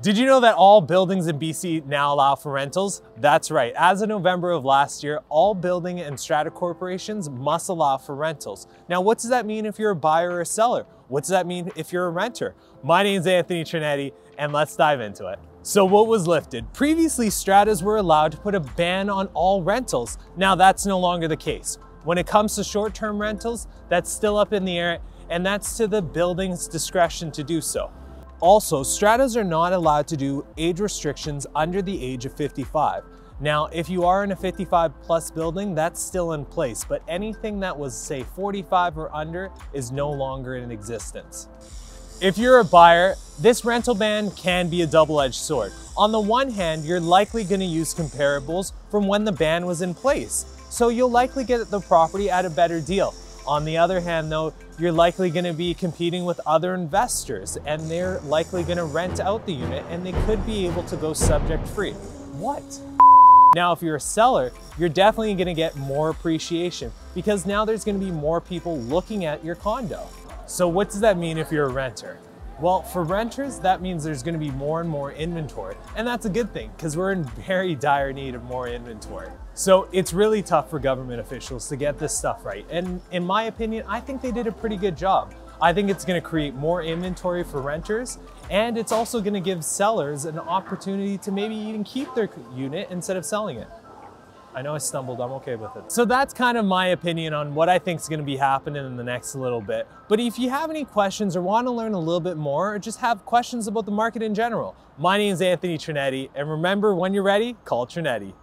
Did you know that all buildings in BC now allow for rentals? That's right. As of November of last year, all building and strata corporations must allow for rentals. Now, what does that mean if you're a buyer or a seller? What does that mean if you're a renter? My name is Anthony Trinetti, and let's dive into it. So what was lifted? Previously, stratas were allowed to put a ban on all rentals. Now, that's no longer the case. When it comes to short-term rentals, that's still up in the air, and that's to the building's discretion to do so. Also, stratas are not allowed to do age restrictions under the age of 55. Now, if you are in a 55 plus building, that's still in place, but anything that was, say, 45 or under is no longer in existence. If you're a buyer, this rental ban can be a double-edged sword. On the one hand, you're likely going to use comparables from when the ban was in place, so you'll likely get the property at a better deal. On the other hand, though, you're likely going to be competing with other investors, and they're likely going to rent out the unit, and they could be able to go subject free. What? Now, if you're a seller, you're definitely going to get more appreciation because now there's going to be more people looking at your condo. So what does that mean if you're a renter? Well, for renters, that means there's going to be more and more inventory, and that's a good thing because we're in very dire need of more inventory. So it's really tough for government officials to get this stuff right, and in my opinion, I think they did a pretty good job. I think it's going to create more inventory for renters, and it's also going to give sellers an opportunity to maybe even keep their unit instead of selling it. I know I stumbled, I'm okay with it. So that's kind of my opinion on what I think is going to be happening in the next little bit. But if you have any questions or want to learn a little bit more or just have questions about the market in general, my name is Anthony Trinetti, and remember, when you're ready, call Trinetti.